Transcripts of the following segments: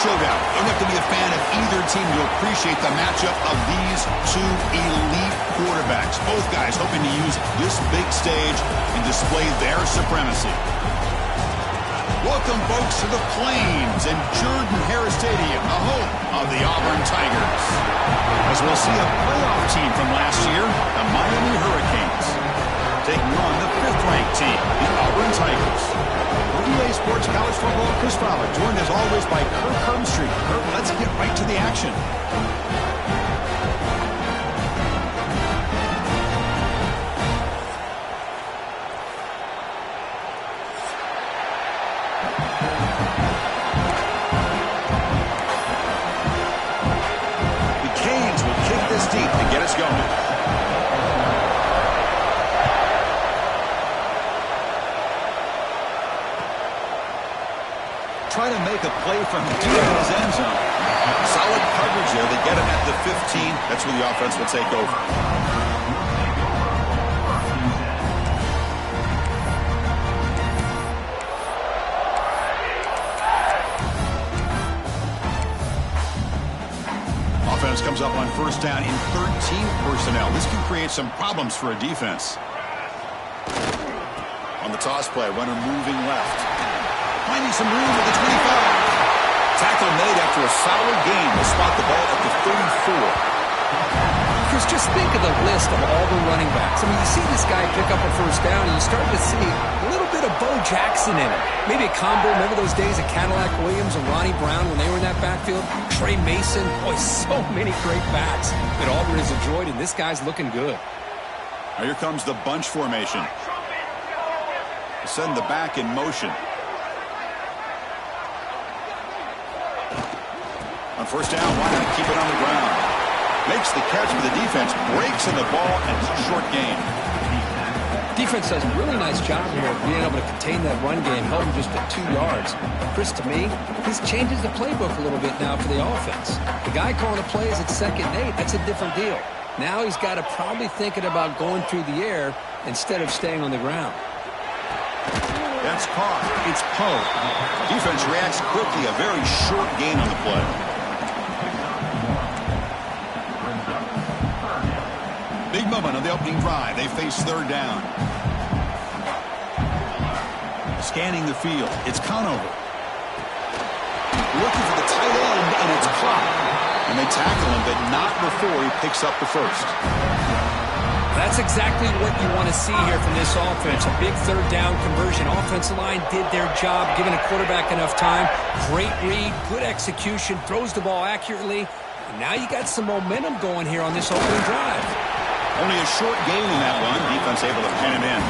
showdown. You don't have to be a fan of either team to appreciate the matchup of these two elite quarterbacks. Both guys hoping to use this big stage and display their supremacy. Welcome, folks, to the Plains and Jordan-Hare Stadium, the home of the Auburn Tigers. As we'll see a playoff team from last year, the Miami Hurricanes, taking on the 5th-ranked team, the Auburn Tigers. EA Sports College Football, Chris Fowler, joined as always by Kirk Hermstreet. Kirk, let's get right to the action. The Canes will kick this deep to get us going. Trying to make a play from deep in his end zone. Solid coverage there. They get him at the 15. That's where the offense will take over. Offense comes up on first down in 13 personnel. This can create some problems for a defense. On the toss play, runner moving left. Finding some room at the 25. Tackle made after a solid gain. Will spot the ball at the 34. Chris, just think of the list of Auburn running backs. I mean, you see this guy pick up a first down, and you start to see a little bit of Bo Jackson in it. Maybe a combo. Remember those days of Cadillac Williams and Ronnie Brown when they were in that backfield? Trey Mason. Boy, so many great backs that Auburn has enjoyed, and this guy's looking good. Now here comes the bunch formation. Send the back in motion. On first down, why not keep it on the ground? Makes the catch for the defense, breaks in the ball, and it's a short gain. Defense does a really nice job here of being able to contain that run game, held him just at 2 yards. Chris, to me, this changes the playbook a little bit now for the offense. The guy calling the plays at 2nd and 8, that's a different deal. Now he's got to probably thinking about going through the air instead of staying on the ground. That's caught. It's Poe. Defense reacts quickly, a very short gain on the play. Big moment on the opening drive. They face 3rd down. Scanning the field. It's Conover. Looking for the tight end, and it's caught. And they tackle him, but not before he picks up the first. That's exactly what you want to see here from this offense. A big 3rd down conversion. Offensive line did their job, giving a quarterback enough time. Great read, good execution, throws the ball accurately. And now you got some momentum going here on this opening drive. Only a short gain in that one. Defense able to pin him in.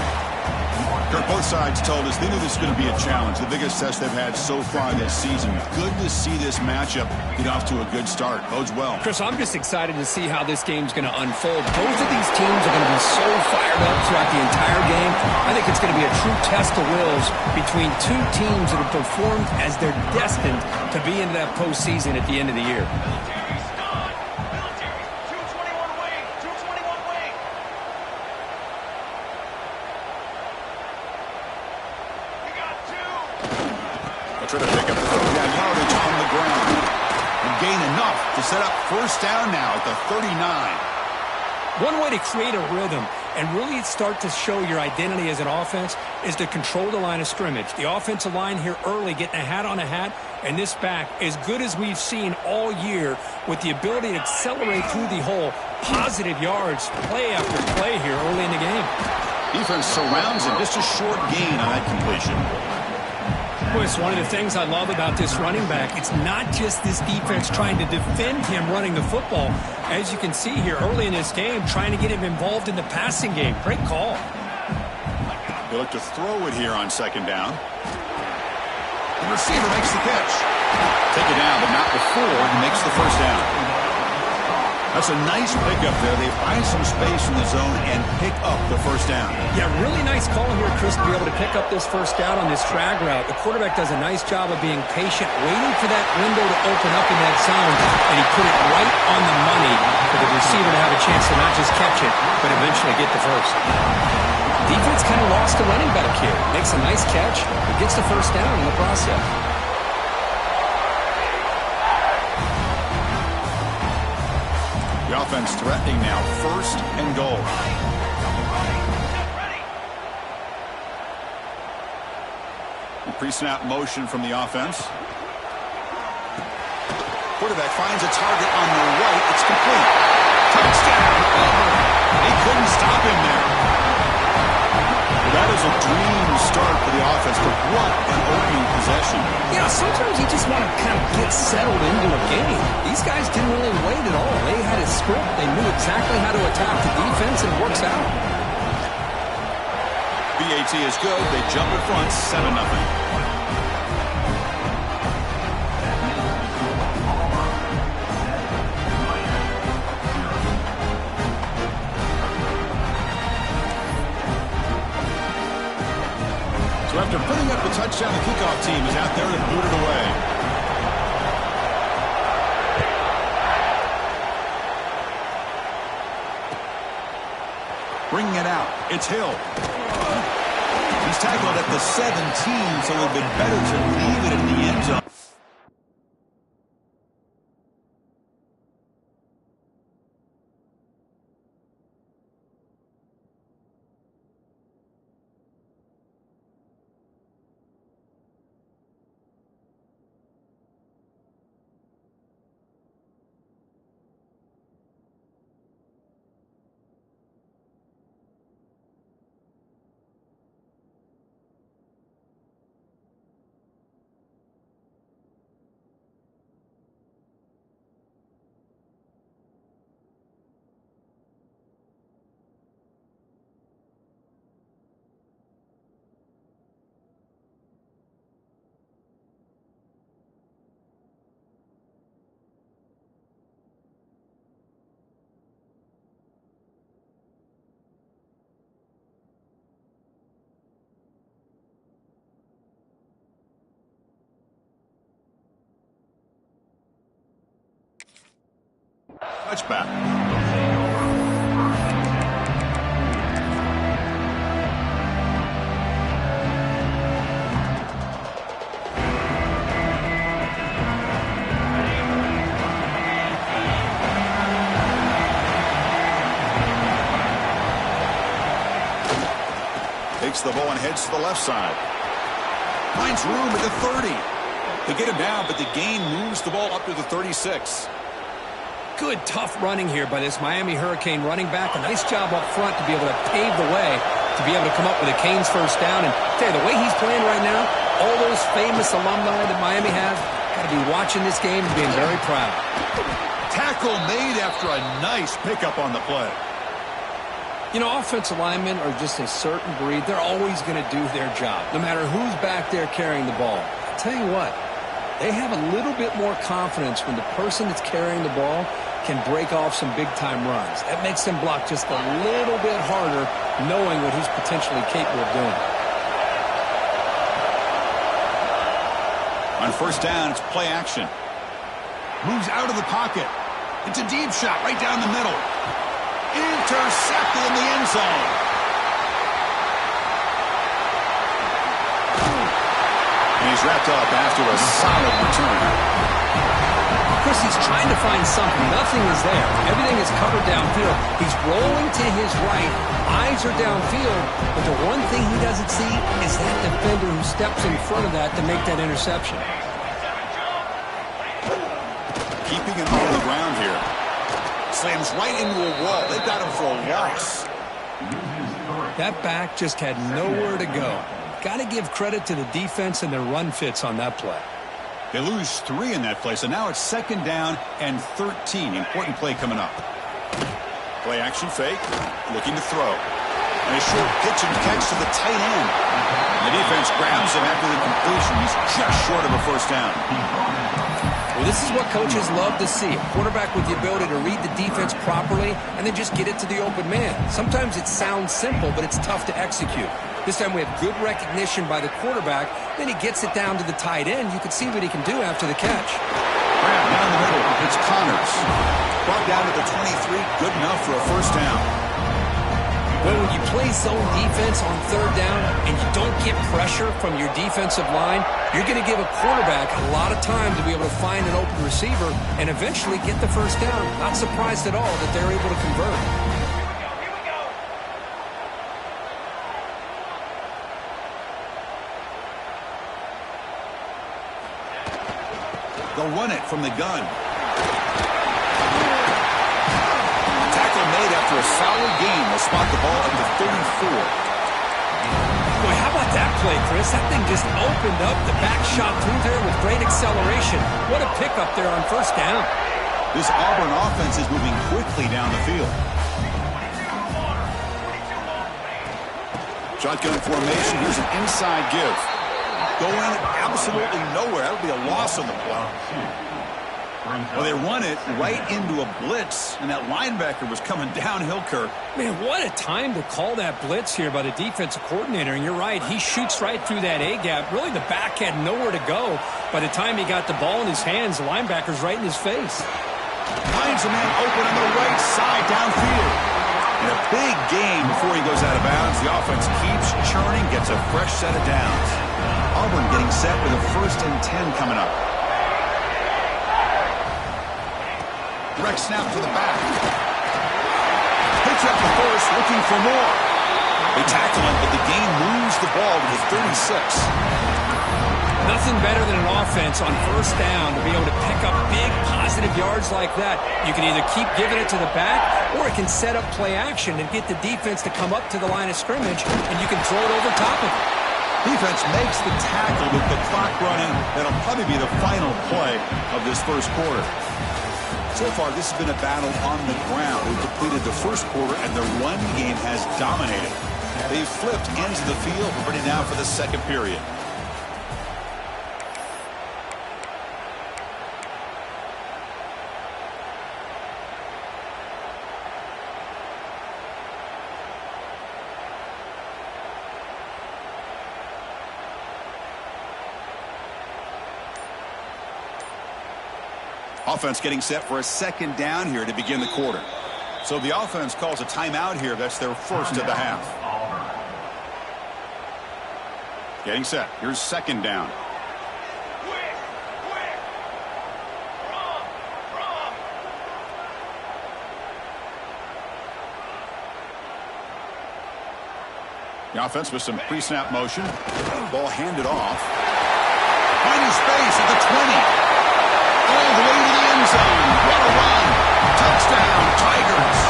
Kirk, both sides told us they knew this was going to be a challenge. The biggest test they've had so far this season. Good to see this matchup get off to a good start. Bodes well. Chris, I'm just excited to see how this game's going to unfold. Both of these teams are going to be so fired up throughout the entire game. I think it's going to be a true test of wills between two teams that have performed as they're destined to be into that postseason at the end of the year. Try to pick up the yardage on the ground. And gain enough to set up first down now at the 39. One way to create a rhythm and really start to show your identity as an offense is to control the line of scrimmage. The offensive line here early getting a hat on a hat, and this back as good as we've seen all year with the ability to accelerate through the hole. Positive yards, play after play here early in the game. Defense surrounds him. Just a short gain on that completion. Well, it's one of the things I love about this running back. It's not just this defense trying to defend him running the football. As you can see here early in this game, trying to get him involved in the passing game. Great call. They look to throw it here on 2nd down. The receiver makes the catch. Take it down, but not before he makes the first down. That's a nice pickup there. They find some space in the zone and pick up the first down. Yeah, really nice call here, Chris, to be able to pick up this first down on this drag route. The quarterback does a nice job of being patient, waiting for that window to open up in that zone, and he put it right on the money for the receiver to have a chance to not just catch it, but eventually get the first. Defense kind of lost the running back here. Makes a nice catch, but gets the first down in the process. offense threatening now. 1st and goal. Pre-snap motion from the offense. Quarterback finds a target on the right. It's complete. Touchdown, Auburn. They couldn't stop him there. Well, that is a dream start for the offense, but what an opening possession. Yeah, sometimes you just want to kind of get settled into a game. These guys didn't really wait at all. They had a script. They knew exactly how to attack the defense, and it works out. BAT is good. They jump in front, 7-0. So after putting up a touchdown, the kickoff team is out there to boot it away. Bringing it out. It's Hill. He's tackled at the 17, so it would have been better to leave it in the end zone. Touchback. Takes the ball and heads to the left side. Finds room at the 30. They get him down, but the gain moves the ball up to the 36. Good, tough running here by this Miami Hurricane running back. A nice job up front to be able to pave the way, to be able to come up with a Canes first down. And I tell you, the way he's playing right now, all those famous alumni that Miami has, got to be watching this game and being very proud. Tackle made after a nice pickup on the play. You know, offensive linemen are just a certain breed. They're always going to do their job, no matter who's back there carrying the ball. I'll tell you what, they have a little bit more confidence when the person that's carrying the ball can break off some big-time runs. That makes them block just a little bit harder, knowing what he's potentially capable of doing. On first down, it's play action. Moves out of the pocket. It's a deep shot right down the middle. Intercepted in the end zone. And he's wrapped up after a solid return. Chris, he's trying to find something. Nothing is there. Everything is covered downfield. He's rolling to his right. Eyes are downfield. But the one thing he doesn't see is that defender who steps in front of that to make that interception. Keeping him on the ground here. Slams right into a wall. They've got him for a loss. That back just had nowhere to go. Got to give credit to the defense and their run fits on that play. They lose 3 in that play, so now it's second down and 13. Important play coming up. Play action fake, looking to throw. And a short pitch and catch to the tight end. The defense grabs him after the completion. He's just short of a first down. Well, this is what coaches love to see. A quarterback with the ability to read the defense properly and then just get it to the open man. Sometimes it sounds simple, but it's tough to execute. This time we have good recognition by the quarterback. Then he gets it down to the tight end. You can see what he can do after the catch. Grab down the middle. It's Connors. Brought down to the 23. Good enough for a first down. Well, when you play zone defense on third down and you don't get pressure from your defensive line, you're going to give a quarterback a lot of time to be able to find an open receiver and eventually get the first down. Not surprised at all that they're able to convert. They'll run it from the gun. Tackle made after a solid gain. They'll spot the ball at the 34. Boy, how about that play, Chris? That thing just opened up. The back shot through there with great acceleration. What a pickup there on first down. This Auburn offense is moving quickly down the field. Shotgun formation. Here's an inside give. Going absolutely nowhere. That'll be a loss on the play. Well, they run it right into a blitz, and that linebacker was coming downhill, Kirk. Man, what a time to call that blitz here by the defensive coordinator. And you're right, he shoots right through that A-gap. Really, the back had nowhere to go. By the time he got the ball in his hands, the linebacker's right in his face. Finds a man open on the right side downfield. And a big gain before he goes out of bounds. The offense keeps churning, gets a fresh set of downs. Auburn getting set with a 1st and 10 coming up. Direct snap to the back. Picks up the first, looking for more. They tackle him, but the gain moves the ball to the 36. Nothing better than an offense on first down to be able to pick up big positive yards like that. You can either keep giving it to the back, or it can set up play action and get the defense to come up to the line of scrimmage, and you can throw it over top of it. Defense makes the tackle with the clock running. That'll probably be the final play of this first quarter. So far, this has been a battle on the ground. We've completed the first quarter, and the run game has dominated. They've flipped ends of the field. We're ready now for the second period. Offense getting set for a second down here to begin the quarter. So the offense calls a timeout here. That's their first of the half. Getting set. Here's second down. The offense with some pre-snap motion. Ball handed off. Finding space at the 20. All the way to the end zone. What a run. Touchdown, Tigers.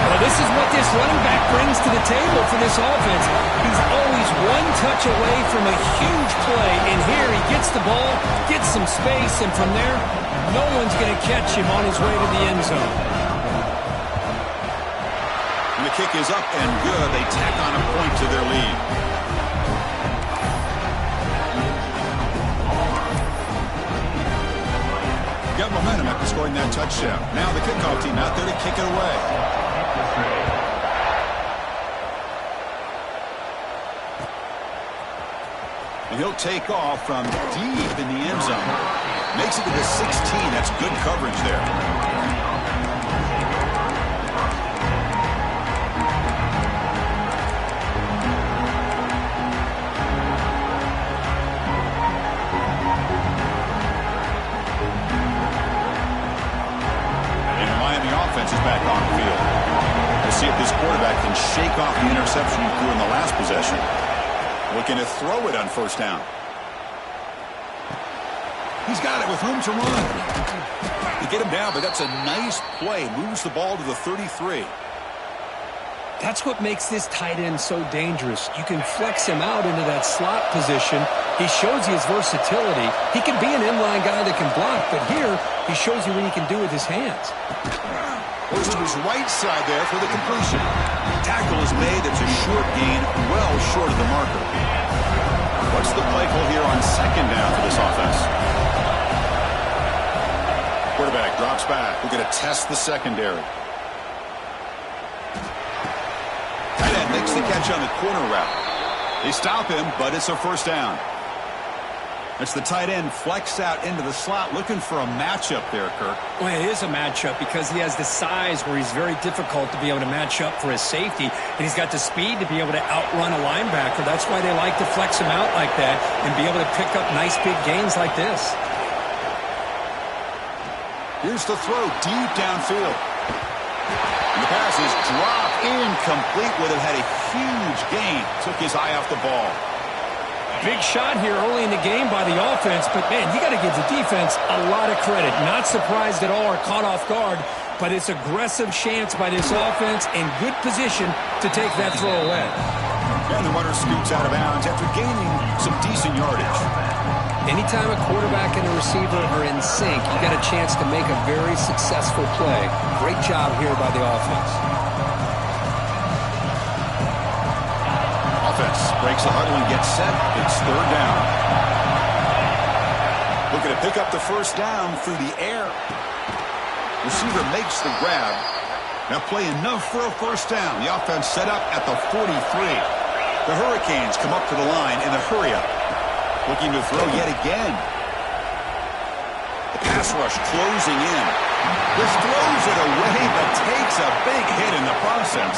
Well, this is what this running back brings to the table for this offense. He's always one touch away from a huge play. And here he gets the ball, gets some space, and from there, no one's going to catch him on his way to the end zone. And the kick is up and good. They tack on a point to their lead. Got momentum after scoring that touchdown. Now the kickoff team out there to kick it away. And he'll take off from deep in the end zone. Makes it to the 16. That's good coverage there. Offense is back on the field. We'll see if this quarterback can shake off the interception he threw in the last possession. Looking to throw it on first down. He's got it with room to run. To get him down, but that's a nice play. Moves the ball to the 33. That's what makes this tight end so dangerous. You can flex him out into that slot position. He shows you his versatility. He can be an inline guy that can block, but here he shows you what he can do with his hands. Goes to his right side there for the completion. Tackle is made. It's a short gain, well short of the marker. What's the play call here on second down for this offense? Quarterback drops back. We're going to test the secondary. Tight end makes the catch on the corner route. They stop him, but it's a first down. It's the tight end flex out into the slot, looking for a matchup there, Kirk. Well, it is a matchup because he has the size where he's very difficult to be able to match up for his safety, and he's got the speed to be able to outrun a linebacker. That's why they like to flex him out like that and be able to pick up nice big gains like this. Here's the throw deep downfield. And the pass is dropped incomplete. Would have had a huge gain. Took his eye off the ball. Big shot here early in the game by the offense, but, man, you got to give the defense a lot of credit. Not surprised at all or caught off guard, but it's aggressive chance by this offense in good position to take that throw away. And the runner scoots out of bounds after gaining some decent yardage. Anytime a quarterback and a receiver are in sync, you got a chance to make a very successful play. Great job here by the offense. Breaks the huddle and gets set. It's third down. Looking to pick up the first down through the air. Receiver makes the grab. Now play enough for a first down. The offense set up at the 43. The Hurricanes come up to the line in a hurry-up. Looking to throw yet again. The pass rush closing in. This throws it away but takes a big hit in the process.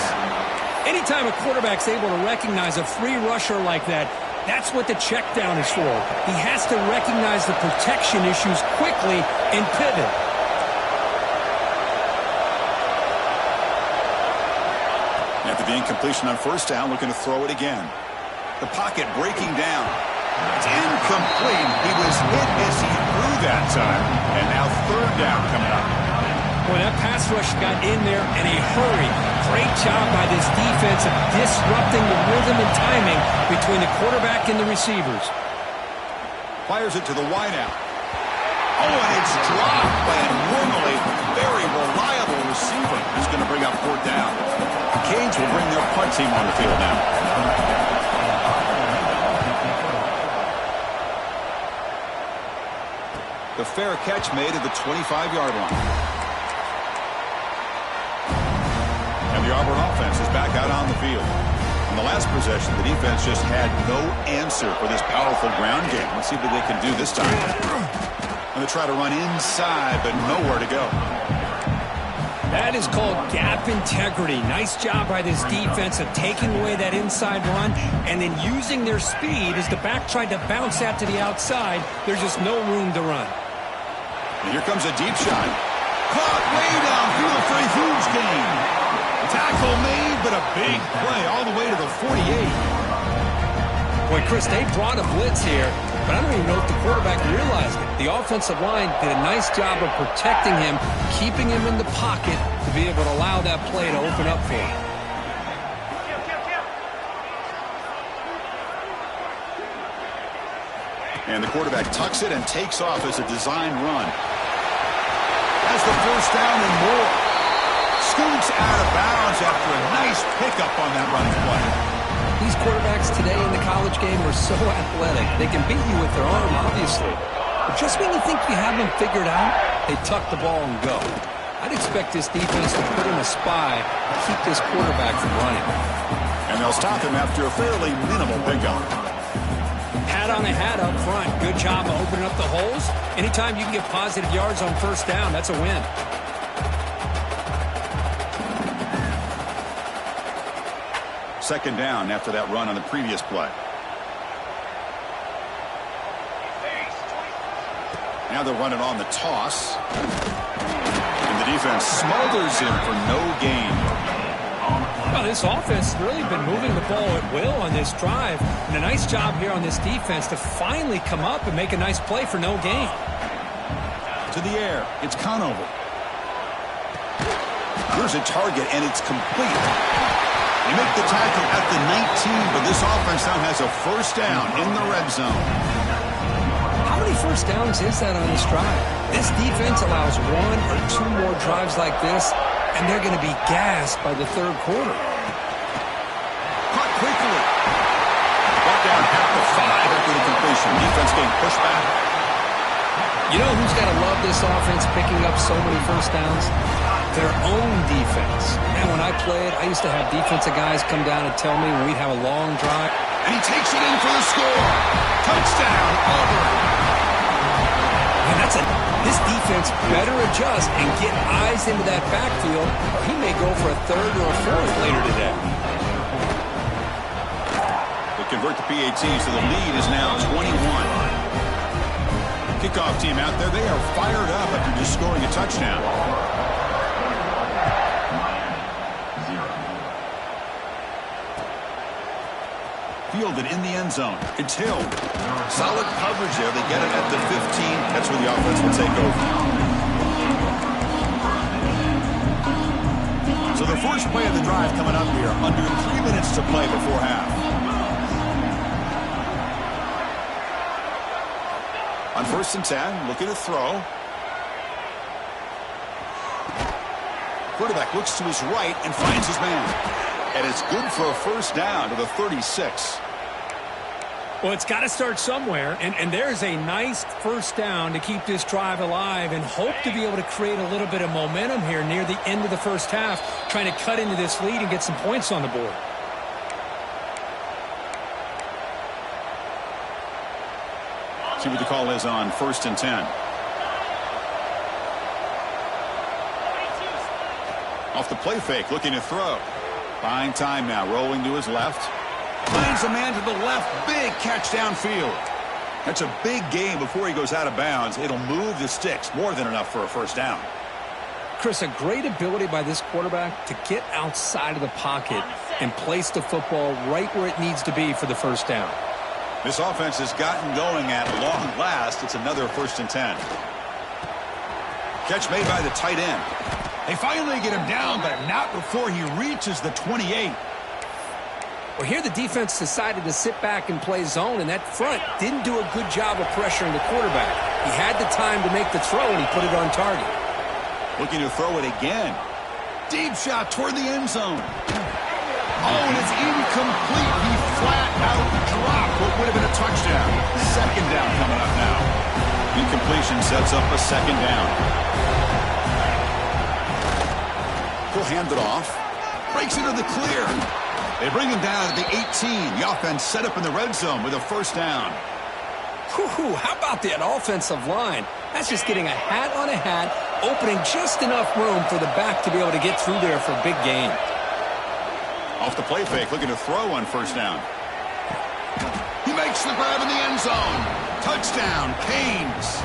Anytime a quarterback's able to recognize a free rusher like that, that's what the check down is for. He has to recognize the protection issues quickly and pivot. After the incompletion on first down, looking to throw it again. The pocket breaking down. It's incomplete. He was hit as he threw that time. And now third down coming up. Well, that pass rush got in there in a hurry. Great job by this defense of disrupting the rhythm and timing between the quarterback and the receivers. Fires it to the wideout. Oh, and it's dropped by a normally very reliable receiver. Who's going to bring up fourth down. The Canes will bring their punt team on the field now. The fair catch made at the 25-yard line. And the Auburn offense is back out on the field. In the last possession, the defense just had no answer for this powerful ground game. Let's see what they can do this time. And they try to run inside, but nowhere to go. That is called gap integrity. Nice job by this defense of taking away that inside run and then using their speed as the back tried to bounce out to the outside. There's just no room to run. And here comes a deep shot. Caught way downfield for a huge gain. Tackle made, but a big play all the way to the 48. Boy, Chris, they brought a blitz here, but I don't even know if the quarterback realized it. The offensive line did a nice job of protecting him, keeping him in the pocket to be able to allow that play to open up for him. And the quarterback tucks it and takes off as a design run. Has the first down and more. Scoots out of bounds after a nice pickup on that running play. These quarterbacks today in the college game are so athletic. They can beat you with their arm, obviously. But just when you think you have them figured out, they tuck the ball and go. I'd expect this defense to put in a spy to keep this quarterback from running. And they'll stop him after a fairly minimal pickup. Hat on a hat up front. Good job of opening up the holes. Anytime you can get positive yards on first down, that's a win. Second down after that run on the previous play. Now they're running on the toss. And the defense smothers him for no gain. Well, this offense has really been moving the ball at will on this drive. And a nice job here on this defense to finally come up and make a nice play for no gain. To the air. It's Conover. Here's a target, and it's complete. They make the tackle at the 19, but this offense now has a first down in the red zone. How many first downs is that on this drive? This defense allows one or two more drives like this, and they're going to be gassed by the third quarter. Caught quickly. Brought down at the 5 after the completion. Defense getting pushed back. You know who's got to love this offense picking up so many first downs? Their own defense. Man, when I played, I used to have defensive guys come down and tell me when we'd have a long drive, And he takes it in for the score. Touchdown, Auburn. And this defense better adjust and get eyes into that backfield, or he may go for a third or a fourth later today. They convert the PAT, so the lead is now 21. Kickoff team out there, they are fired up after just scoring a touchdown. Fielded in the end zone. It's Hill. Solid coverage there. They get it at the 15. That's where the offense will take over. So the first play of the drive coming up here. Under 3 minutes to play before half. On 1st and 10, looking to throw. Quarterback looks to his right and finds his man. And it's good for a first down to the 36. Well, it's got to start somewhere, and there's a nice first down to keep this drive alive and hope to be able to create a little bit of momentum here near the end of the first half, trying to cut into this lead and get some points on the board. See what the call is on 1st and 10. Off the play fake, looking to throw. Buying time now, rolling to his left. Finds a man to the left. Big catch downfield. That's a big gain before he goes out of bounds. It'll move the sticks. More than enough for a first down. Chris, a great ability by this quarterback to get outside of the pocket and place the football right where it needs to be for the first down. This offense has gotten going at long last. It's another 1st and 10. Catch made by the tight end. They finally get him down, but not before he reaches the 28. Well, here the defense decided to sit back and play zone, and that front didn't do a good job of pressuring the quarterback. He had the time to make the throw, and he put it on target. Looking to throw it again. Deep shot toward the end zone. Oh, and it's incomplete. He flat out dropped what would have been a touchdown. Second down coming up now. Incompletion sets up a second down. He'll hand it off. Breaks into the clear. They bring him down at the 18. The offense set up in the red zone with a first down. Whew, how about that offensive line? That's just getting a hat on a hat, opening just enough room for the back to be able to get through there for a big gain. Off the play fake, looking to throw on first down. He makes the grab in the end zone. Touchdown, Canes.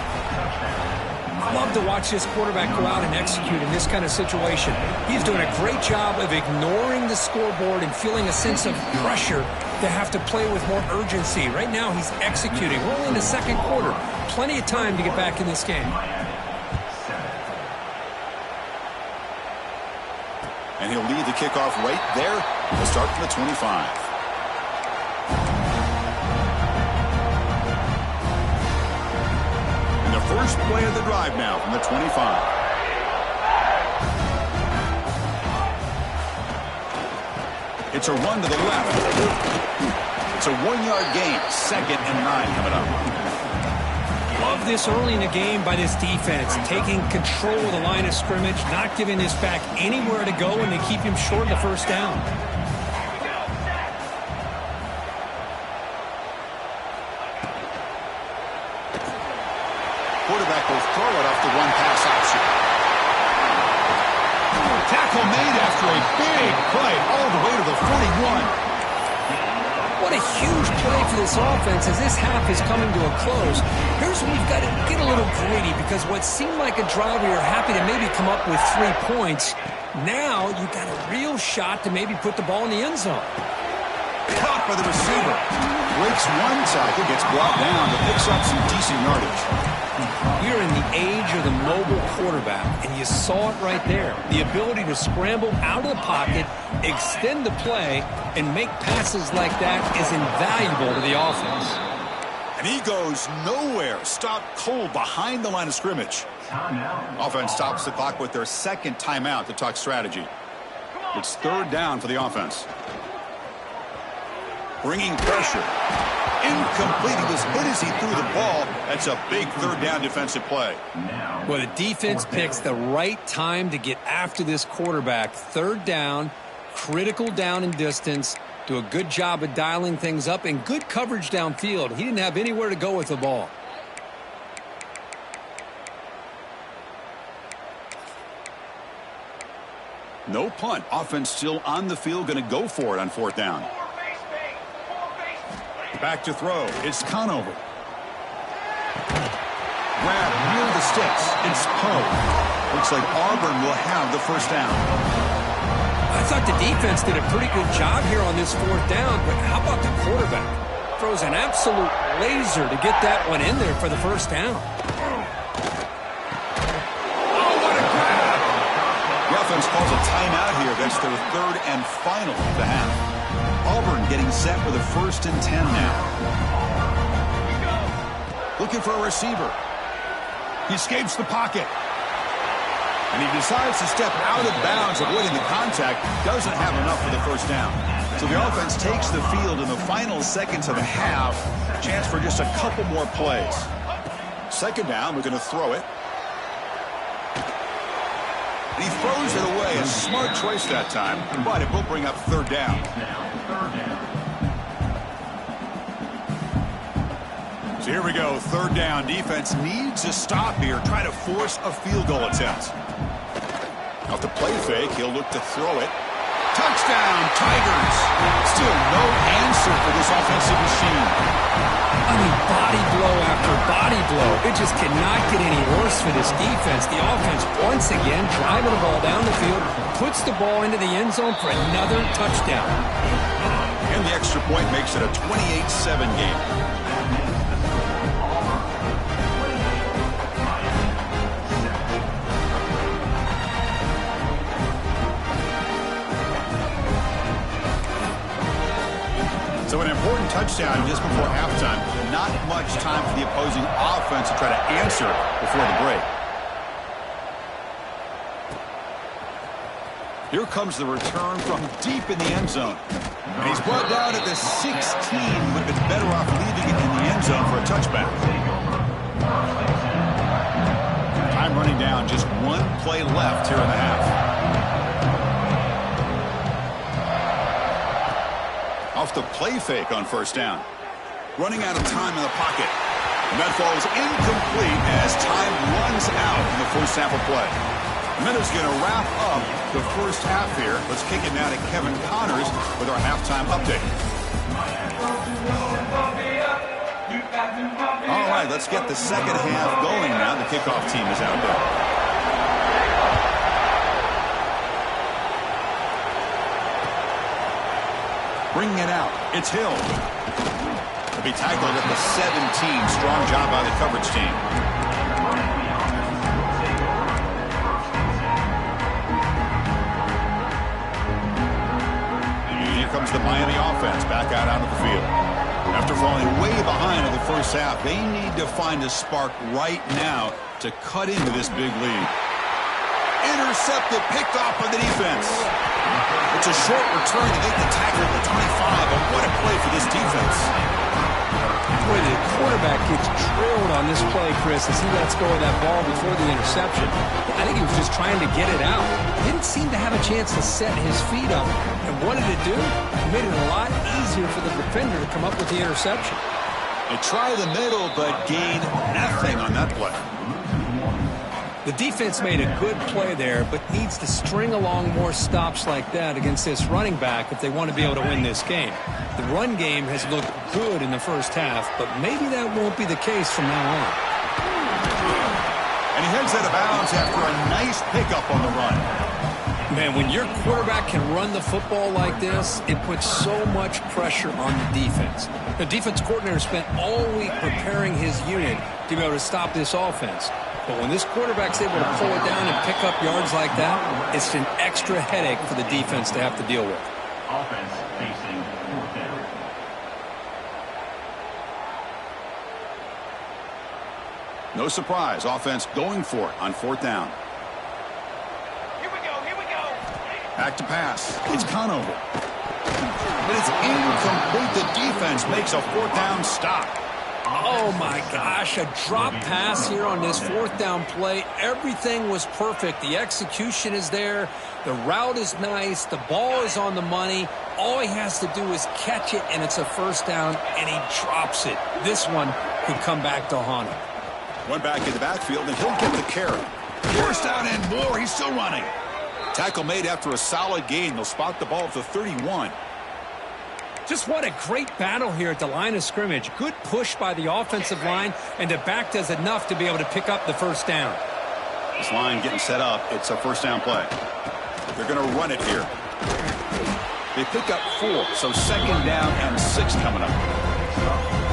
I love to watch this quarterback go out and execute in this kind of situation. He's doing a great job of ignoring the scoreboard and feeling a sense of pressure to have to play with more urgency. Right now, he's executing. We're only in the second quarter. Plenty of time to get back in this game. And he'll lead the kickoff right there. He'll start from the 25. First play of the drive now from the 25. It's a run to the left. It's a 1-yard gain. 2nd and 9 coming up. Love this early in the game by this defense, taking control of the line of scrimmage, not giving this back anywhere to go, and they keep him short of the first down. Quarterback will throw it off the one-pass option. Tackle made after a big play all the way to the 41. What a huge play for this offense as this half is coming to a close. Here's when you've got to get a little greedy, because what seemed like a drive where you're happy to maybe come up with 3 points, now you've got a real shot to maybe put the ball in the end zone. Caught by the receiver. Breaks one tackle, gets brought down, but picks up some decent yardage. We're in the age of the mobile quarterback, and you saw it right there. The ability to scramble out of the pocket, extend the play, and make passes like that is invaluable to the offense. And he goes nowhere. Stopped cold behind the line of scrimmage. Offense stops the clock with their second timeout to talk strategy. It's 3rd down for the offense. Bringing pressure. Incomplete. He was hit as he threw the ball. That's a big 3rd down defensive play. Well, the defense picks the right time to get after this quarterback. 3rd down, critical down and distance. Do a good job of dialing things up and good coverage downfield. He didn't have anywhere to go with the ball. No punt. Offense still on the field, going to go for it on 4th down. Back to throw. It's Conover. Grab near the sticks. It's Poe. Looks like Auburn will have the 1st down. I thought the defense did a pretty good job here on this 4th down, but how about the quarterback? Throws an absolute laser to get that one in there for the 1st down. Offense calls a timeout here. That's their 3rd and final of the half. Auburn getting set with a 1st and 10 now. Looking for a receiver. He escapes the pocket. And he decides to step out of bounds, avoiding the contact. Doesn't have enough for the 1st down. So the offense takes the field in the final seconds of the half. Chance for just a couple more plays. 2nd down, we're going to throw it. And he throws it away. A smart choice that time, but it will bring up 3rd down. So here we go, 3rd down. Defense needs a stop here. Try to force a field goal attempt. Off the play fake, he'll look to throw it. Touchdown, Tigers. Still no answer for this offensive machine. I mean, body blow after body blow. It just cannot get any worse for this defense. The offense, once again, driving the ball down the field, puts the ball into the end zone for another touchdown. And the extra point makes it a 28-7 game. So an important touchdown just before halftime. Not much time for the opposing offense to try to answer before the break. Here comes the return from deep in the end zone. And he's brought down at the 16. Would have been better off leaving it in the end zone for a touchback. Time running down. Just 1 play left here in the half. Off the play fake on 1st down. Running out of time in the pocket. And that falls incomplete as time runs out in the 1st half of play. Minutes going to wrap up the 1st half here. Let's kick it now to Kevin Connors with our halftime update. All right, let's get the 2nd half going now. The kickoff team is out there. Bringing it out. It's Hill. He'll be tackled at the 17. Strong job by the coverage team. And here comes the Miami offense back out onto the field. After falling way behind in the 1st half, they need to find a spark right now to cut into this big lead. Intercepted, picked off by the defense. It's a short return to make the tackle at the 25, but what a play for this defense. Boy, the quarterback gets drilled on this play, Chris, as he lets go of that ball before the interception. I think he was just trying to get it out. Didn't seem to have a chance to set his feet up. And what did it do? It made it a lot easier for the defender to come up with the interception. They try the middle, but gain nothing on that play. The defense made a good play there, but needs to string along more stops like that against this running back if they want to be able to win this game. The run game has looked good in the 1st half, but maybe that won't be the case from now on. And he heads out of bounds after a nice pickup on the run. Man, when your quarterback can run the football like this, it puts so much pressure on the defense. The defense coordinator spent all week preparing his unit to be able to stop this offense. But when this quarterback's able to pull it down and pick up yards like that, it's an extra headache for the defense to have to deal with. Offense facing 4th down. No surprise, offense going for it on 4th down. Here we go. Back to pass. It's Conover. But it's incomplete. The defense makes a 4th down stop. Oh, my gosh, a drop pass here on this 4th down play. Everything was perfect. The execution is there. The route is nice. The ball is on the money. All he has to do is catch it, and it's a first down, and he drops it. This one could come back to haunt him. One back in the backfield, and he'll get the carry. First down and more. He's still running. Tackle made after a solid gain. They'll spot the ball at the 31. Just what a great battle here at the line of scrimmage. Good push by the offensive line, and the back does enough to be able to pick up the first down. This line getting set up. It's a first down play. They're going to run it here. They pick up 4, so second down and 6 coming up.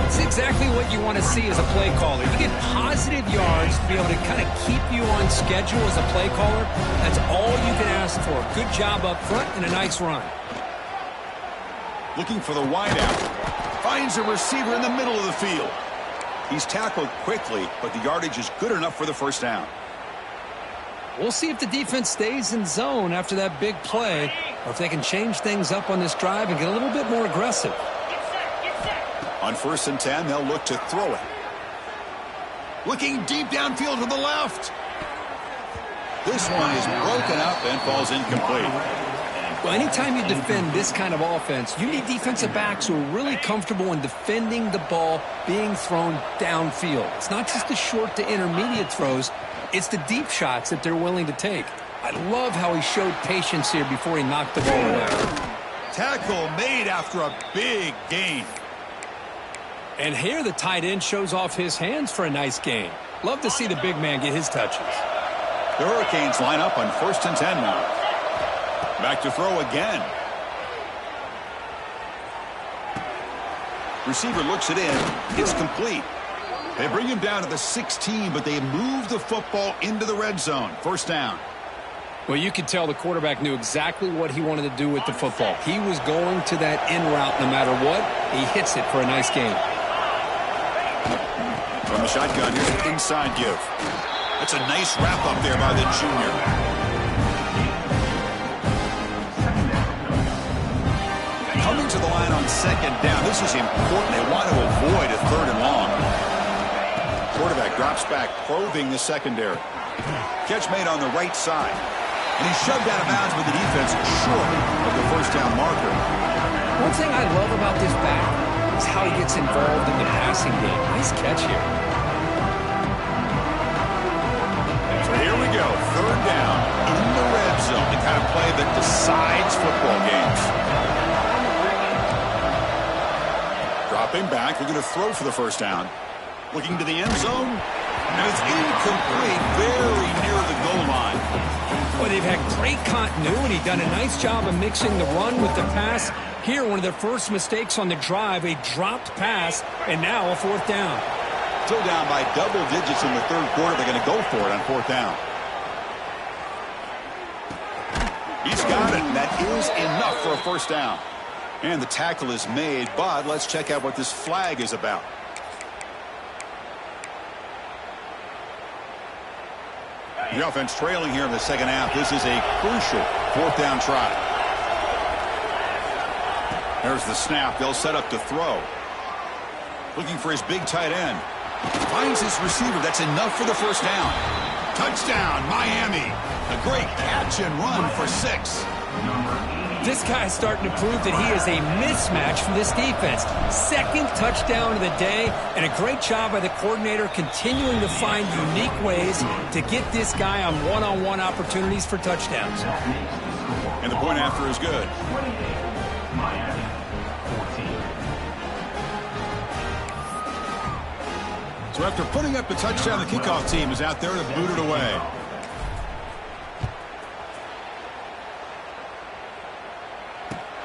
It's exactly what you want to see as a play caller. You get positive yards to be able to kind of keep you on schedule as a play caller. That's all you can ask for. Good job up front and a nice run. Looking for the wideout. Finds a receiver in the middle of the field. He's tackled quickly, but the yardage is good enough for the first down. We'll see if the defense stays in zone after that big play, or if they can change things up on this drive and get a little bit more aggressive. On 1st and 10, they'll look to throw it. Looking deep downfield to the left. This one is broken up and falls incomplete. Well, anytime you defend this kind of offense, you need defensive backs who are really comfortable in defending the ball being thrown downfield. It's not just the short to intermediate throws. It's the deep shots that they're willing to take. I love how he showed patience here before he knocked the ball away. Tackle made after a big gain. And here the tight end shows off his hands for a nice gain. Love to see the big man get his touches. The Hurricanes line up on 1st and 10 now. Back to throw again. Receiver looks it in. It's complete. They bring him down to the 16, but they move the football into the red zone. First down. Well, you could tell the quarterback knew exactly what he wanted to do with the football. He was going to that in route no matter what. He hits it for a nice gain. From the shotgun, here's an inside give. That's a nice wrap up there by the junior. Coming to the line on second down. This is important. They want to avoid a 3rd and long. Quarterback drops back, probing the secondary. Catch made on the right side. And he's shoved out of bounds with the defense short of the first down marker. One thing I love about this back is how he gets involved in the passing game. Nice catch here. So here we go. 3rd down in the red zone. The kind of play that decides football games. Dropping back. They're going to throw for the first down. Looking to the end zone. And it's incomplete. Very near the goal line. Well, they've had great continuity, done a nice job of mixing the run with the pass. Here, one of their first mistakes on the drive, a dropped pass, and now a 4th down. Still down by double digits in the 3rd quarter. They're going to go for it on 4th down. He's got it. That is enough for a first down. And the tackle is made, but let's check out what this flag is about. The offense trailing here in the second half. This is a crucial 4th down try. There's the snap. They'll set up to throw. Looking for his big tight end. Finds his receiver. That's enough for the first down. Touchdown, Miami. A great catch and run for 6. This guy is starting to prove that he is a mismatch for this defense. 2nd touchdown of the day, and a great job by the coordinator continuing to find unique ways to get this guy on one-on-one opportunities for touchdowns. And the point after is good. So after putting up the touchdown, the kickoff team is out there to boot it away.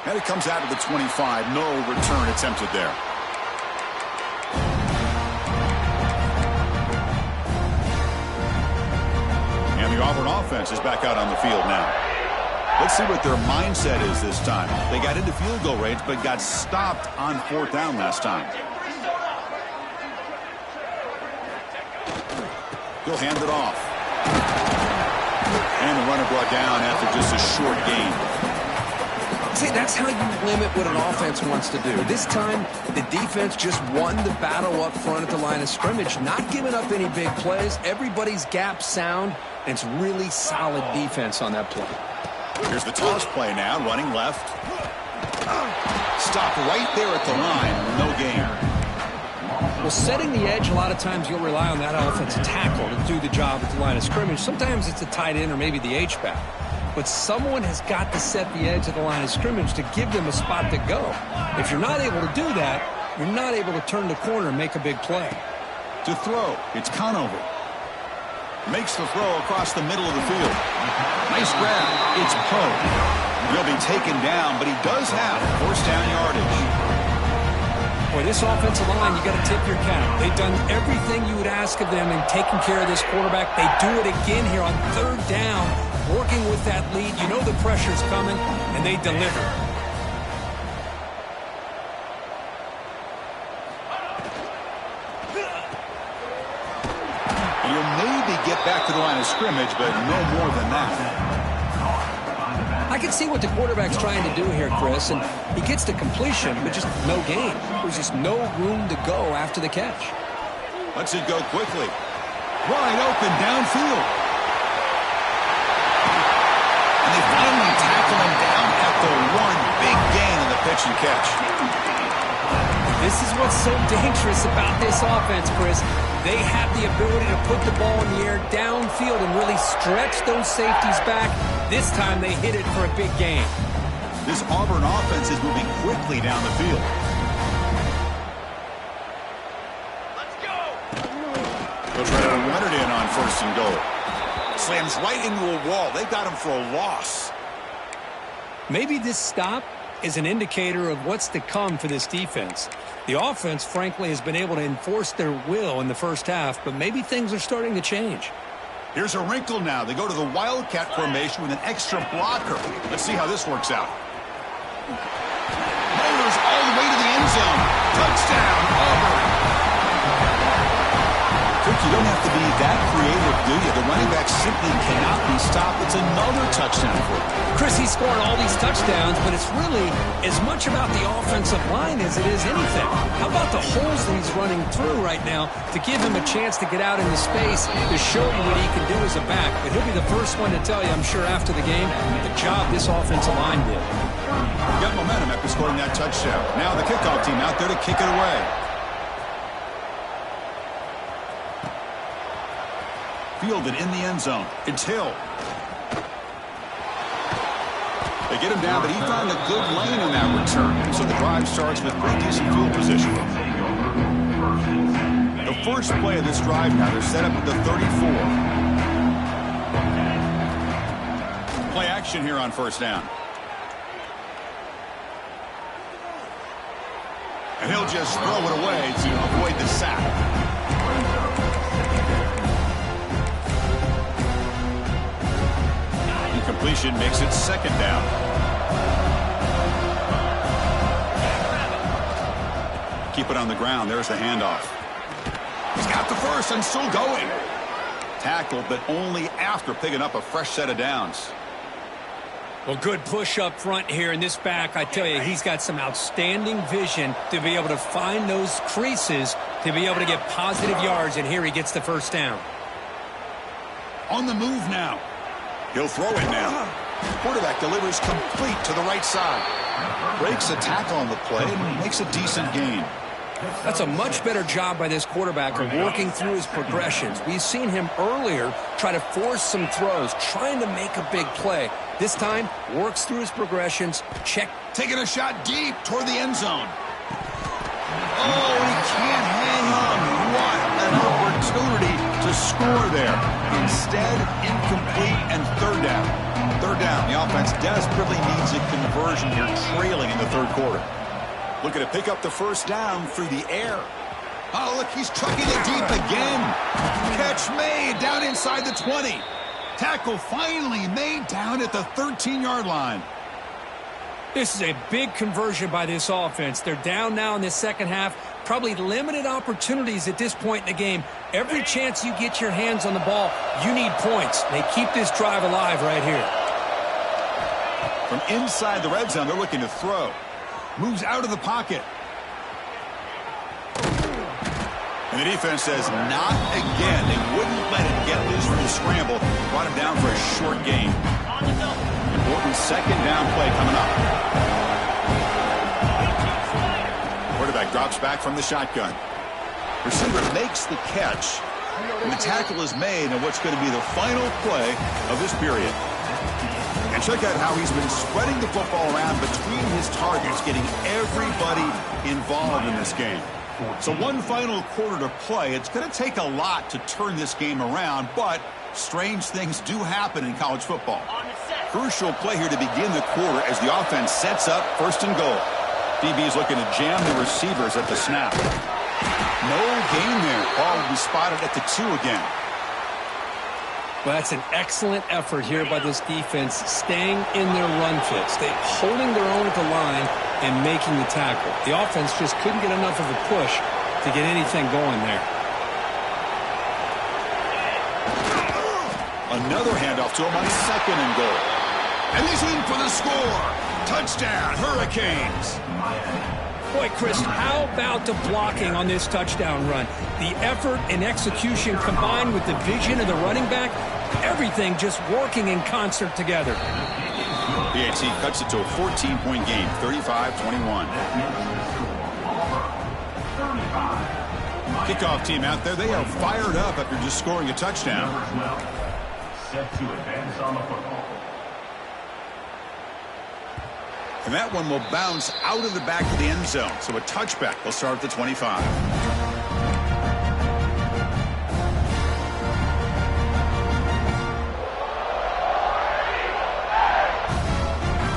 And it comes out of the 25. No return attempted there. And the Auburn offense is back out on the field now. Let's see what their mindset is this time. They got into field goal range, but got stopped on 4th down last time. He'll hand it off. And the runner brought down after just a short gain. See, that's how you limit what an offense wants to do. This time, the defense just won the battle up front at the line of scrimmage, not giving up any big plays. Everybody's gap sound, and it's really solid defense on that play. Here's the toss play now, running left. right there at the line, no gain. Well, setting the edge, a lot of times you'll rely on that offensive tackle to do the job at the line of scrimmage. Sometimes it's a tight end or maybe the H-back. But someone has got to set the edge of the line of scrimmage to give them a spot to go. If you're not able to do that, you're not able to turn the corner and make a big play. To throw, it's Conover. Makes the throw across the middle of the field. Nice grab. It's Poe. He'll be taken down, but he does have first down yardage. Boy, this offensive line, you got to tip your cap. They've done everything you would ask of them in taking care of this quarterback. They do it again here on third down, working with that lead. You know the pressure's coming, and they deliver. You'll maybe get back to the line of scrimmage, but no more than that. I can see what the quarterback's trying to do here, Chris, and he gets the completion, but just no gain. There's just no room to go after the catch. Lets it go quickly. Wide open downfield. And they finally tackle him down at the one. Big gain in the pitch and catch. This is what's so dangerous about this offense, Chris. They have the ability to put the ball in the air downfield and really stretch those safeties back. This time they hit it for a big gain. This Auburn offense is moving quickly down the field. Let's go! They'll try to run it in on first and goal. Slams right into a wall. They got him for a loss. Maybe this stop is an indicator of what's to come for this defense. The offense, frankly, has been able to enforce their will in the first half, but maybe things are starting to change. Here's a wrinkle now. They go to the Wildcat formation with an extra blocker. Let's see how this works out. Motors all the way to the end zone. Touchdown, Auburn. Kirk, you don't have to be that creative, do you? The running back simply cannot be stopped. It's another touchdown for him. Chris, he's scoring all these touchdowns, but it's really as much about the offensive line as it is anything. How about the holes that he's running through right now to give him a chance to get out into space to show you what he can do as a back? But he'll be the first one to tell you, I'm sure, after the game, the job this offensive line did. Got momentum after scoring that touchdown. Now the kickoff team out there to kick it away. Fielded in the end zone. It's Hill. They get him down, but he found a good lane in that return. So the drive starts with pretty decent field position. The first play of this drive now, they're set up at the 34. Play action here on first down. And he'll just throw it away to avoid the sack. Incompletion makes it second down. Keep it on the ground. There's the handoff. He's got the first and still going. Tackled, but only after picking up a fresh set of downs. Well, good push up front here in this back. I tell you, he's got some outstanding vision to be able to find those creases to be able to get positive yards, and here he gets the first down. On the move now. He'll throw it now. Quarterback delivers complete to the right side. Breaks a tackle on the play and makes a decent gain. That's a much better job by this quarterback of working through his progressions. We've seen him earlier try to force some throws, trying to make a big play. This time, works through his progressions. Check. Taking a shot deep toward the end zone. Oh, he can't hang on. What an opportunity to score there. Instead, incomplete and third down. Third down. The offense desperately needs a conversion here, trailing in the third quarter. Looking to pick up the first down through the air. Oh, look, he's trucking it deep again. Catch made down inside the 20. Tackle finally made down at the 13-yard line. This is a big conversion by this offense. They're down now in the second half. Probably limited opportunities at this point in the game. Every chance you get your hands on the ball, you need points. They keep this drive alive right here. From inside the red zone, they're looking to throw. Moves out of the pocket. And the defense says, not again. They wouldn't let him get loose from the scramble. Brought him down for a short gain. Important second down play coming up. Drops back from the shotgun. Receiver makes the catch. And the tackle is made on what's going to be the final play of this period. And check out how he's been spreading the football around between his targets, getting everybody involved in this game. So one final quarter to play. It's going to take a lot to turn this game around, but strange things do happen in college football. Crucial play here to begin the quarter as the offense sets up 1st and goal. DB is looking to jam the receivers at the snap. No gain there. Ball will be spotted at the 2 again. Well, that's an excellent effort here by this defense, staying in their run fits. They're holding their own at the line and making the tackle. The offense just couldn't get enough of a push to get anything going there. Another handoff to him on 2nd and goal. And he's in for the score. Touchdown, Hurricanes. Boy, Chris, how about the blocking on this touchdown run? The effort and execution combined with the vision of the running back, everything just working in concert together. PAT cuts it to a 14-point game, 35-21. Kickoff team out there, they are fired up after just scoring a touchdown. Set to advance on the football. And that one will bounce out of the back of the end zone. So a touchback will start at the 25.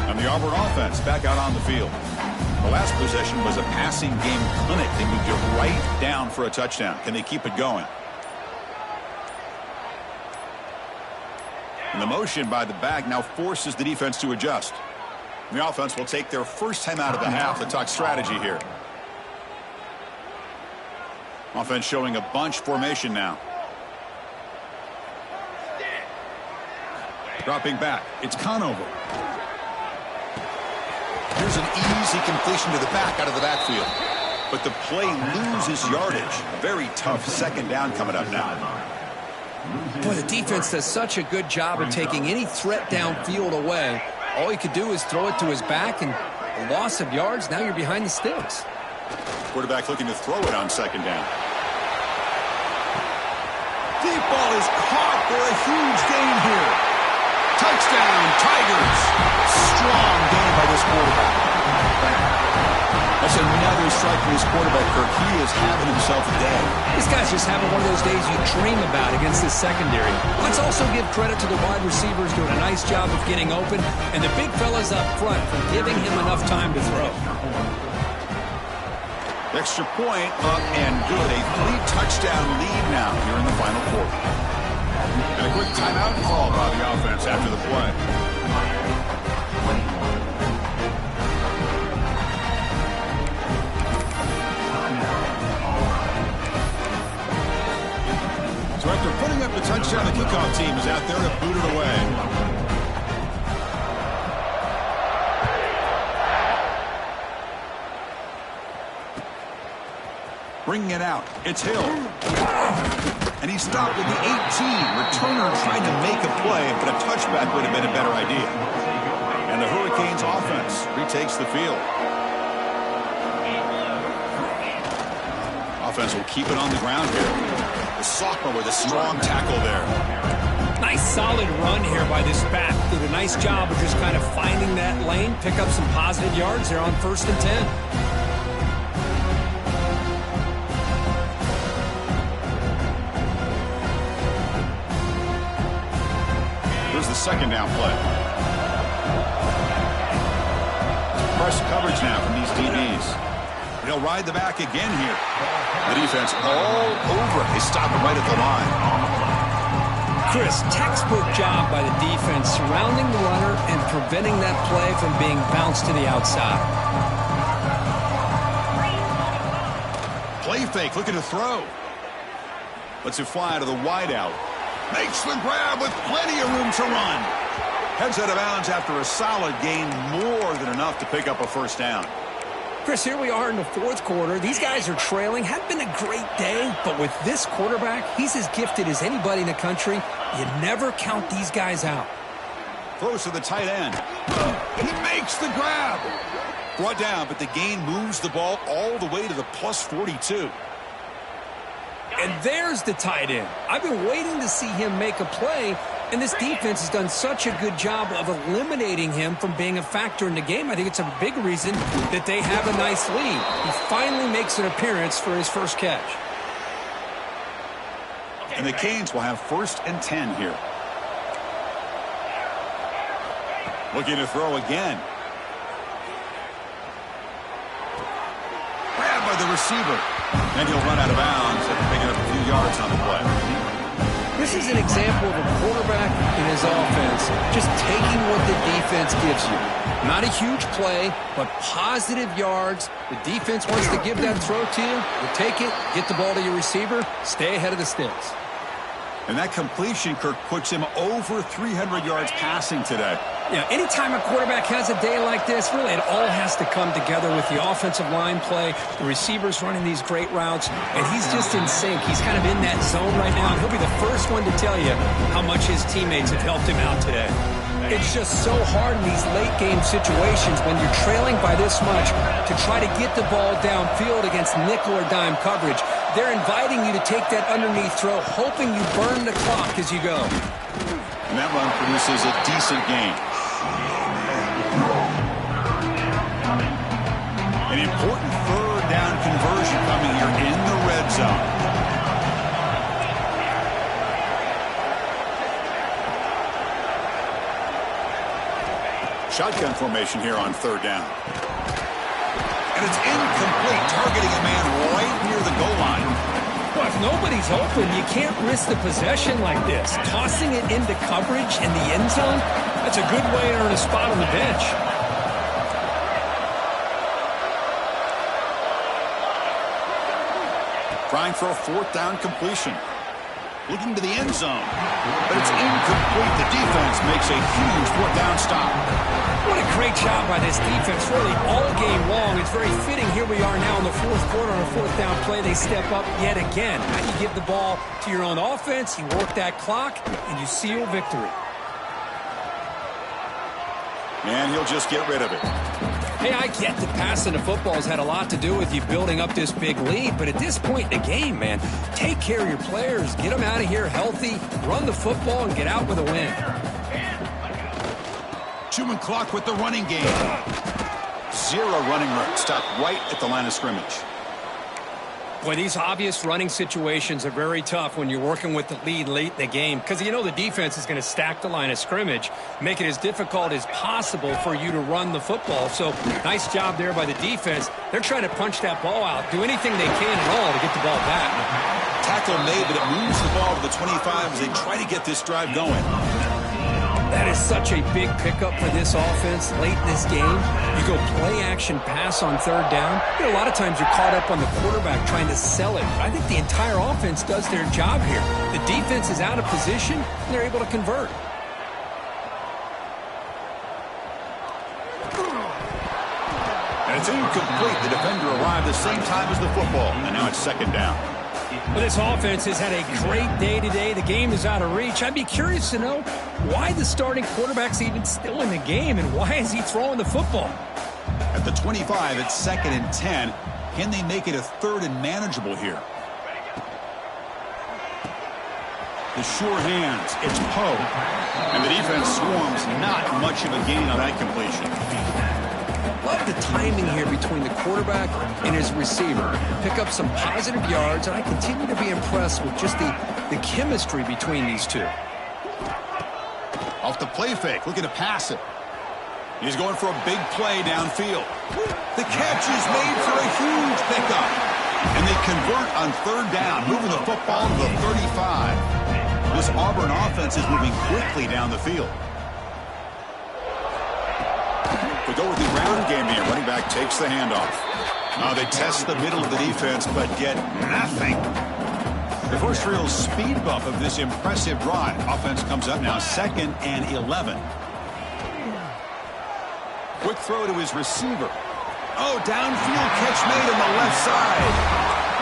And the Auburn offense back out on the field. The last possession was a passing game clinic. They moved it right down for a touchdown. Can they keep it going? And the motion by the back now forces the defense to adjust. The offense will take their first time out of the half to talk strategy here. Offense showing a bunch formation now. Dropping back. It's Conover. Here's an easy completion to the back out of the backfield. But the play loses yardage. Very tough 2nd down coming up now. Boy, the defense does such a good job of taking any threat downfield away. All he could do is throw it to his back, and a loss of yards, now you're behind the sticks. Quarterback looking to throw it on 2nd down. Deep ball is caught for a huge gain here. Touchdown, Tigers. Strong gain by this quarterback. That's another strike from his quarterback, Kirk. He is having himself a day. This guy's just having one of those days you dream about against this secondary. Let's also give credit to the wide receivers doing a nice job of getting open, and the big fellas up front for giving him enough time to throw. Extra point up and good. A 3-touchdown lead now here in the final quarter. And a quick timeout call by the offense after the play. So after putting up the touchdown, the kickoff team is out there to boot it away. Bringing it out. It's Hill. And he stopped at the 18. Returner trying to make a play, but a touchback would have been a better idea. And the Hurricanes offense retakes the field. Offense will keep it on the ground here. The sophomore with a strong tackle there. Nice solid run here by this back. Did a nice job of just kind of finding that lane, pick up some positive yards there on 1st and 10. Here's the 2nd down play. Press coverage now from these DBs. He'll ride the back again here. The defense all over. They stop him right at the line. Chris, textbook job by the defense surrounding the runner and preventing that play from being bounced to the outside. Play fake, looking to throw. Lets it fly to the wideout. Makes the grab with plenty of room to run. Heads out of bounds after a solid gain, more than enough to pick up a 1st down. Chris, here we are in the 4th quarter. These guys are trailing. Had been a great day, but with this quarterback, he's as gifted as anybody in the country. You never count these guys out. Throws to the tight end. He makes the grab. Brought down, but the gain moves the ball all the way to the plus 42. And there's the tight end. I've been waiting to see him make a play, and this defense has done such a good job of eliminating him from being a factor in the game. I think it's a big reason that they have a nice lead. He finally makes an appearance for his first catch. And the Canes will have 1st and 10 here. Looking to throw again. Grabbed by the receiver. And he'll run out of bounds after picking up a few yards on the play. This is an example of a quarterback in his offense just taking what the defense gives you. Not a huge play, but positive yards. The defense wants to give that throw to you. You take it, get the ball to your receiver, stay ahead of the sticks. And that completion, Kirk, puts him over 300 yards passing today. Yeah, anytime a quarterback has a day like this, really it all has to come together with the offensive line play, the receivers running these great routes, and he's just in sync. He's kind of in that zone right now, and he'll be the first one to tell you how much his teammates have helped him out today. It's just so hard in these late-game situations when you're trailing by this much to try to get the ball downfield against nickel or dime coverage. They're inviting you to take that underneath throw, hoping you burn the clock as you go. And that run produces a decent gain. An important 3rd down conversion coming here in the red zone. Shotgun formation here on 3rd down. And it's incomplete, targeting a man right near the goal line. Well, if nobody's open, you can't risk the possession like this. Tossing it into coverage in the end zone, that's a good way to earn a spot on the bench. Trying for a 4th down completion. Looking to the end zone. But it's incomplete. The defense makes a huge 4th down stop. What a great job by this defense, really, all game long. It's very fitting. Here we are now in the 4th quarter on a 4th down play. They step up yet again. Now you give the ball to your own offense, you work that clock, and you seal victory. And he'll just get rid of it. Hey, I get that passing the football has had a lot to do with you building up this big lead, but at this point in the game, man, take care of your players, get them out of here healthy, run the football, and get out with a win. 2-man clock with the running game. 0 running room. Stopped right at the line of scrimmage. Boy, these obvious running situations are very tough when you're working with the lead late in the game because you know the defense is going to stack the line of scrimmage, make it as difficult as possible for you to run the football. So nice job there by the defense. They're trying to punch that ball out, do anything they can at all to get the ball back. Tackle made, but it moves the ball to the 25 as they try to get this drive going. That is such a big pickup for this offense late in this game. You go play-action pass on 3rd down. You know, a lot of times you're caught up on the quarterback trying to sell it. I think the entire offense does their job here. The defense is out of position, and they're able to convert. And it's incomplete. The defender arrived the same time as the football, and now it's 2nd down. Well, this offense has had a great day today. The game is out of reach. I'd be curious to know why the starting quarterback's even still in the game and why is he throwing the football? At the 25, it's 2nd and 10. Can they make it a 3rd and manageable here? The sure hands. It's Poe. And the defense swarms. Not much of a gain on that completion. Love the timing here between the quarterback and his receiver. Pick up some positive yards, and I continue to be impressed with just the chemistry between these two. Off the play fake, looking to pass it. He's going for a big play downfield. The catch is made for a huge pickup. And they convert on 3rd down, moving the football to the 35. This Auburn offense is moving quickly down the field. They go with the ground game here. Running back takes the handoff. They test the middle of the defense, but get nothing. The first real speed bump of this impressive drive. Offense comes up now 2nd and 11. Quick throw to his receiver. Downfield catch made on the left side.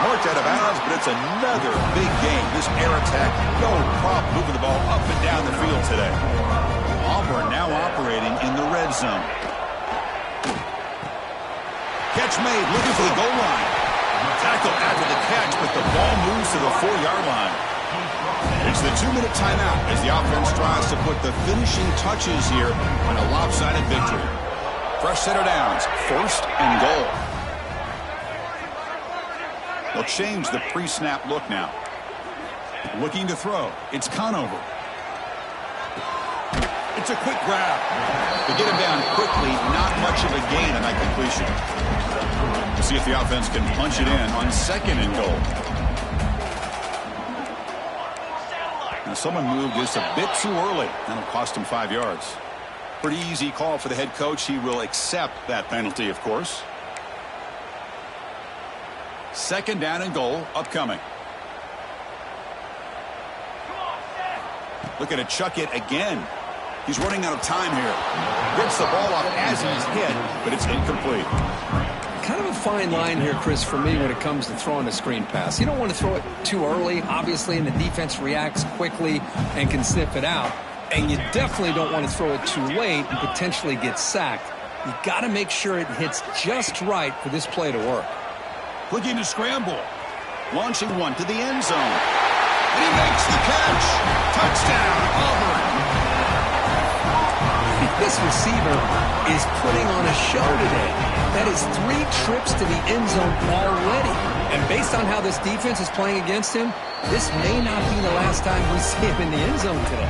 Marked out of bounds, but it's another big game. This air attack, no problem moving the ball up and down the field today. Auburn now operating in the red zone. catch made, looking for the goal line. Tackle after the catch, but the ball moves to the 4-yard line. It's the 2-minute timeout as the offense tries to put the finishing touches here on a lopsided victory. Fresh set of downs, 1st and goal. They'll change the pre-snap look now. Looking to throw. It's Conover. It's a quick grab. To get him down quickly, not much of a gain on that completion. We'll see if the offense can punch it in on 2nd and goal. Now someone moved just a bit too early. That'll cost him 5 yards. Pretty easy call for the head coach. He will accept that penalty, of course. 2nd down and goal upcoming. Looking to chuck it again. He's running out of time here. Gets the ball off as he's hit, but it's incomplete. Kind of a fine line here, Chris, for me when it comes to throwing a screen pass. You don't want to throw it too early, obviously, and the defense reacts quickly and can sniff it out. And you definitely don't want to throw it too late and potentially get sacked. You got to make sure it hits just right for this play to work. Looking to scramble. Launching one to the end zone. And he makes the catch. Touchdown, Auburn. This receiver is putting on a show today. That is 3 trips to the end zone already. And based on how this defense is playing against him, this may not be the last time we see him in the end zone today.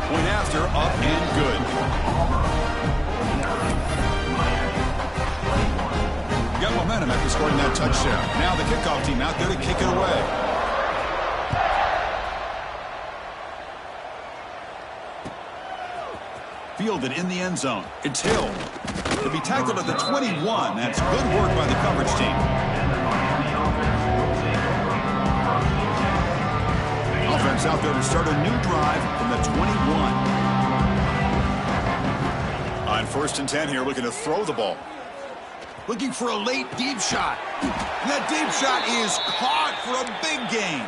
Point after, up and good. Got momentum after scoring that touchdown. Now the kickoff team out there to kick it away. Fielded in the end zone. It's Hill. To be tackled at the 21. That's good work by the coverage team. Offense out there to start a new drive from the 21. On 1st and 10 here, looking to throw the ball. Looking for a late deep shot. And that deep shot is caught for a big gain.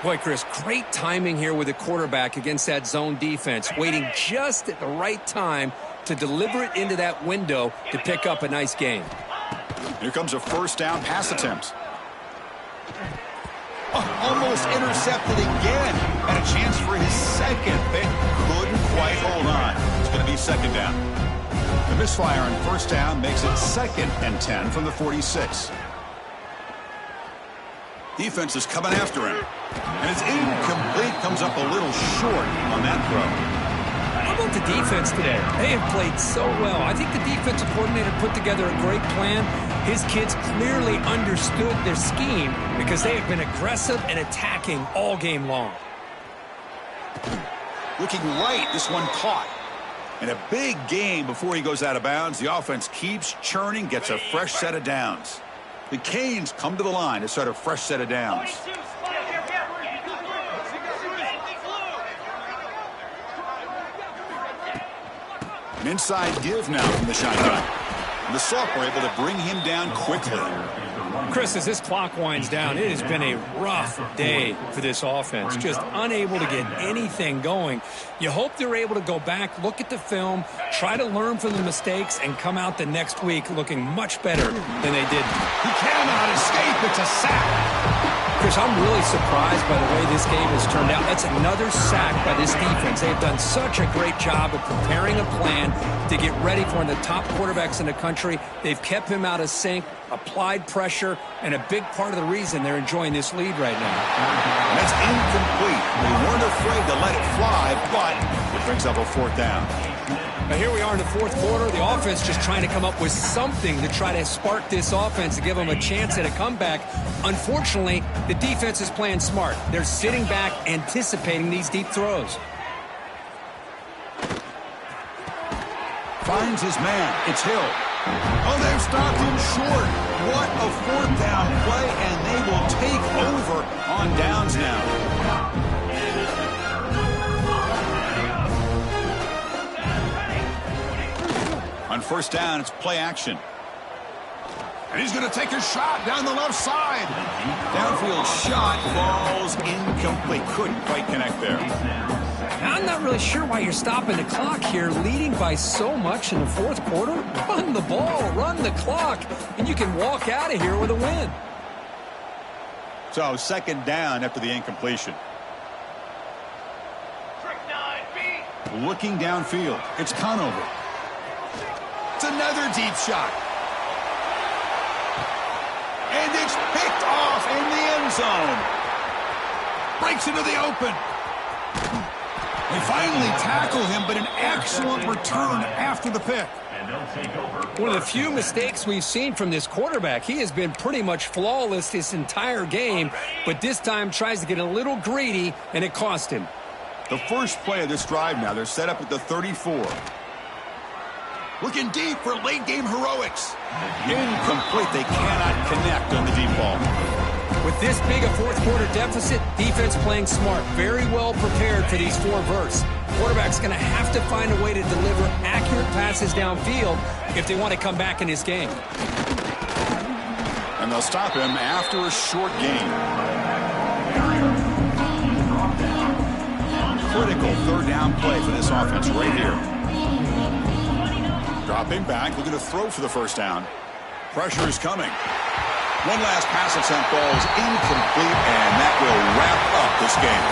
Boy, Chris, great timing here with the quarterback against that zone defense, waiting just at the right time to deliver it into that window to pick up a nice gain. Here comes a 1st down pass attempt. Oh, almost intercepted again. And a chance for his 2nd. They couldn't quite hold on. It's going to be 2nd down. The misfire on 1st down makes it 2nd and 10 from the 46. Defense is coming after him. And it's incomplete. Comes up a little short on that throw. How about the defense today? They have played so well. I think the defensive coordinator put together a great plan. His kids clearly understood their scheme because they have been aggressive and attacking all game long. Looking right. This one caught. And a big gain before he goes out of bounds. The offense keeps churning, gets a fresh set of downs. The Canes come to the line to start a fresh set of downs. An inside give now from the shotgun. And the Soft were able to bring him down quickly. Chris, as this clock winds down, it has been a rough day for this offense. Just unable to get anything going. You hope they're able to go back, look at the film, try to learn from the mistakes, and come out the next week looking much better than they did. He cannot escape. It's a sack. Chris, I'm really surprised by the way this game has turned out. That's another sack by this defense. They have done such a great job of preparing a plan to get ready for one of the top quarterbacks in the country. They've kept him out of sync, applied pressure, and a big part of the reason they're enjoying this lead right now. And that's incomplete. They weren't afraid to let it fly, but it brings up a 4th down. Now here we are in the 4th quarter. The offense just trying to come up with something to try to spark this offense to give them a chance at a comeback. Unfortunately, the defense is playing smart. They're sitting back, anticipating these deep throws. Finds his man. It's Hill. Oh, they've stopped him short. What a 4th down play, and they will take over on downs now. On 1st down, it's play action. And he's going to take a shot down the left side. Downfield shot falls incomplete. Couldn't quite connect there. I'm not really sure why you're stopping the clock here, leading by so much in the fourth quarter. Run the ball, run the clock, and you can walk out of here with a win. So, second down after the incompletion. Looking downfield. It's Conover. It's another deep shot. And it's picked off in the end zone. Breaks into the open. They finally tackle him, but an excellent return after the pick. One of the few mistakes we've seen from this quarterback. He has been pretty much flawless this entire game, but this time tries to get a little greedy, and it cost him. The first play of this drive now, they're set up at the 34. Looking deep for late-game heroics. Incomplete. They cannot connect on the deep ball. With this big a fourth-quarter deficit, defense playing smart, very well prepared for these 4 verts. Quarterback's going to have to find a way to deliver accurate passes downfield if they want to come back in this game. And they'll stop him after a short gain. Critical third down play for this offense right here. Dropping back, looking to throw for the first down. Pressure is coming. One last pass attempt, ball is incomplete, and that will wrap up this game.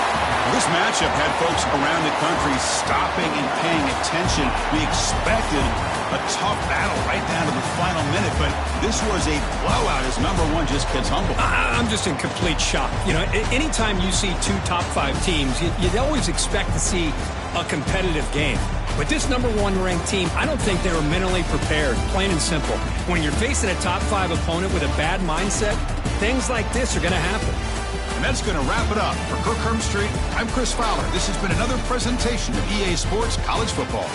This matchup had folks around the country stopping and paying attention. We expected a tough battle right down to the final minute, but this was a blowout as number 1 just gets humbled. I'm just in complete shock. You know, anytime you see 2 top 5 teams, you'd always expect to see a competitive game. But this number 1 ranked team, I don't think they were mentally prepared, plain and simple. When you're facing a top 5 opponent with a bad mindset, things like this are going to happen. And that's going to wrap it up. For Kirk Street, I'm Chris Fowler. This has been another presentation of EA Sports College Football.